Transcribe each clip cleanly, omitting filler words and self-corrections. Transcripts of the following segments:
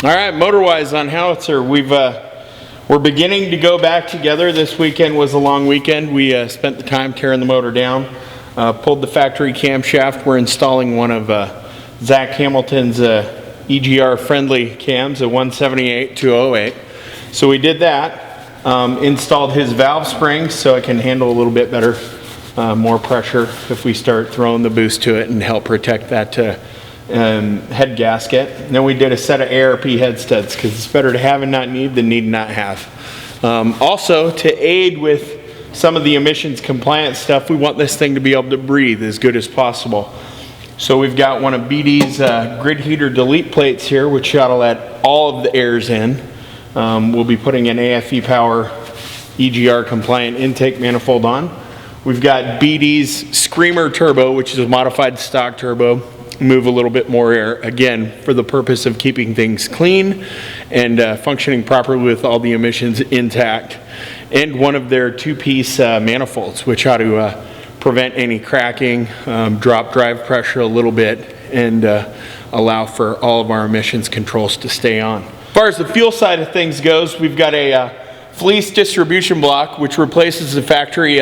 All right, motor-wise on Howitzer, we're beginning to go back together. This weekend was a long weekend. We spent the time tearing the motor down, pulled the factory camshaft. We're installing one of Zach Hamilton's EGR-friendly cams, a 178-208. So we did that, installed his valve springs so it can handle a little bit better, more pressure if we start throwing the boost to it and help protect that head gasket. And then we did a set of ARP head studs because it's better to have and not need than need and not have. Also, to aid with some of the emissions compliance stuff, we want this thing to be able to breathe as good as possible. So we've got one of BD's grid heater delete plates here, which ought to let all of the airs in. We'll be putting an AFE power EGR compliant intake manifold on. We've got BD's Screamer turbo, which is a modified stock turbo. Move a little bit more air, again, for the purpose of keeping things clean and functioning properly with all the emissions intact. And one of their two-piece manifolds, which ought to prevent any cracking, drop drive pressure a little bit, and allow for all of our emissions controls to stay on. As far as the fuel side of things goes, we've got a fleece distribution block, which replaces the factory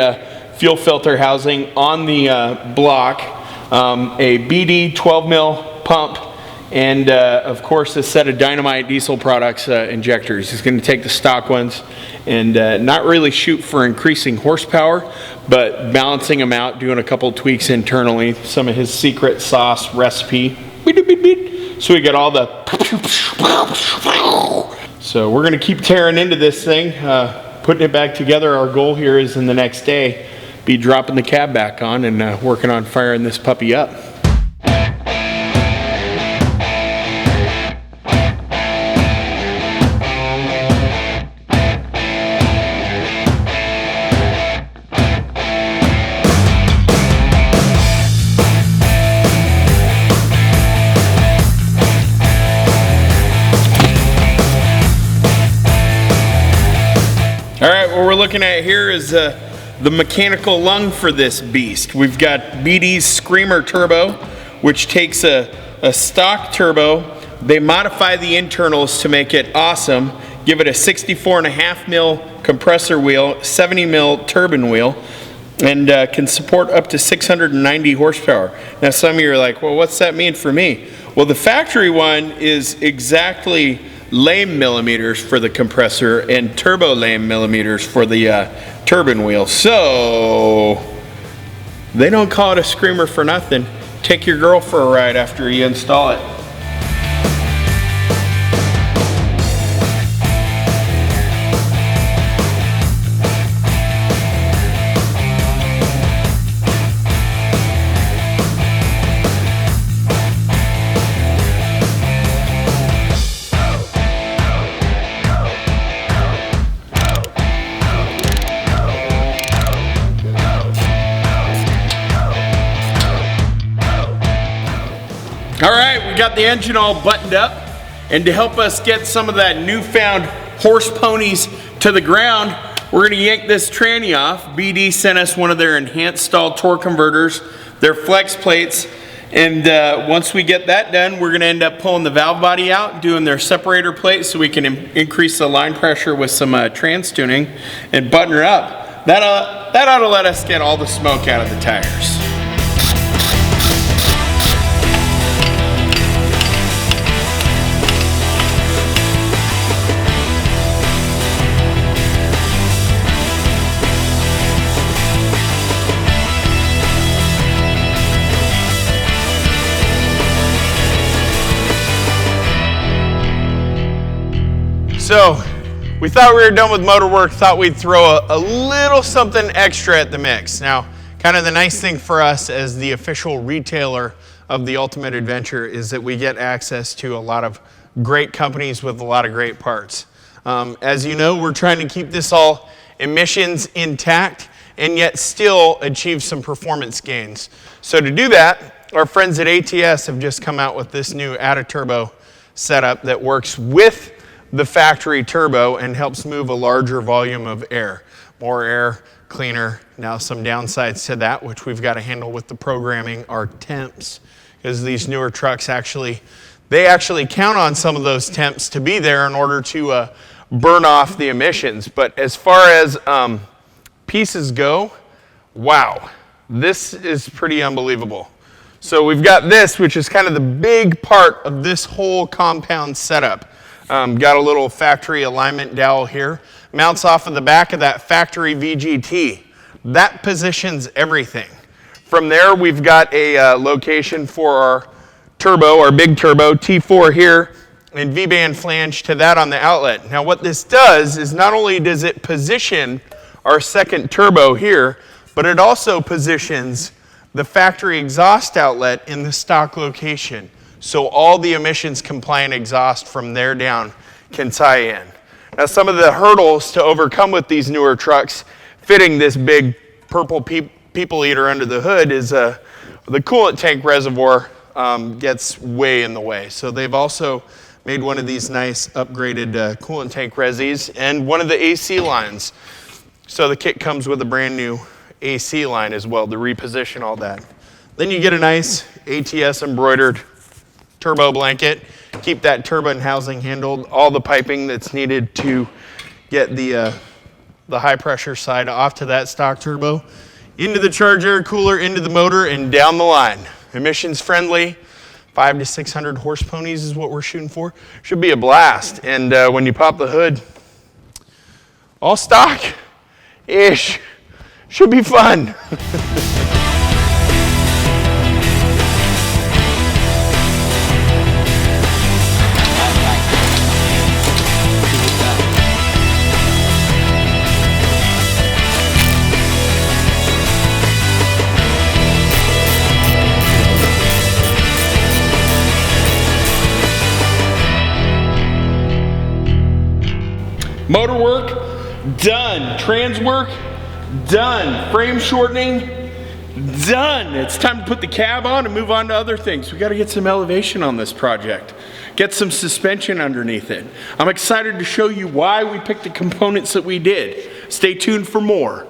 fuel filter housing on the block. A BD 12 mil pump, and of course a set of Dynamite diesel products injectors. It's going to take the stock ones and not really shoot for increasing horsepower, but balancing them out, doing a couple tweaks internally, some of his secret sauce recipe. So we got all the, so we're going to keep tearing into this thing, putting it back together. Our goal here is in the next day be dropping the cab back on and working on firing this puppy up. All right, what we're looking at here is the mechanical lung for this beast. We've got BD's Screamer turbo, which takes a stock turbo. They modify the internals to make it awesome, give it a 64.5 mil compressor wheel, 70 mil turbine wheel, and can support up to 690 horsepower. Now some of you are like, well, what's that mean for me? Well, the factory one is exactly lame millimeters for the compressor and turbo lame millimeters for the turbine wheel. So they don't call it a Screamer for nothing. Take your girl for a ride after you install it. All right, we got the engine all buttoned up, and to help us get some of that newfound horse ponies to the ground, we're gonna yank this tranny off. BD sent us one of their enhanced stall torque converters, their flex plates, and once we get that done, we're gonna end up pulling the valve body out, doing their separator plate so we can increase the line pressure with some trans tuning and button her up. That ought to let us get all the smoke out of the tires. So we thought we were done with motor work, thought we'd throw a little something extra at the mix. Now, kind of the nice thing for us as the official retailer of the Ultimate Adventure is that we get access to a lot of great companies with a lot of great parts. As you know, we're trying to keep this all emissions intact and yet still achieve some performance gains. So to do that, our friends at ATS have just come out with this new Add-a-Turbo setup that works with the factory turbo and helps move a larger volume of air. More air, cleaner. Now some downsides to that, which we've got to handle with the programming, are temps. Because these newer trucks actually, they actually count on some of those temps to be there in order to burn off the emissions. But as far as pieces go, wow, this is pretty unbelievable. So we've got this, which is kind of the big part of this whole compound setup. Got a little factory alignment dowel here. Mounts off of the back of that factory VGT. That positions everything. From there, we've got a location for our turbo, our big turbo, T4 here, and V-band flange to that on the outlet. Now what this does is not only does it position our second turbo here, but it also positions the factory exhaust outlet in the stock location. So all the emissions compliant exhaust from there down can tie in. Now some of the hurdles to overcome with these newer trucks fitting this big purple people eater under the hood is the coolant tank reservoir gets way in the way. So they've also made one of these nice upgraded coolant tank resis and one of the AC lines. So the kit comes with a brand new AC line as well to reposition all that. Then you get a nice ATS embroidered turbo blanket. Keep that turbine housing handled. All the piping that's needed to get the high pressure side off to that stock turbo, into the charge air cooler, into the motor, and down the line. Emissions friendly, 500 to 600 horse ponies is what we're shooting for. Should be a blast. And when you pop the hood, all stock-ish. Should be fun. Motor work, done. Trans work, done. Frame shortening, done. It's time to put the cab on and move on to other things. We got to get some elevation on this project. Get some suspension underneath it. I'm excited to show you why we picked the components that we did. Stay tuned for more.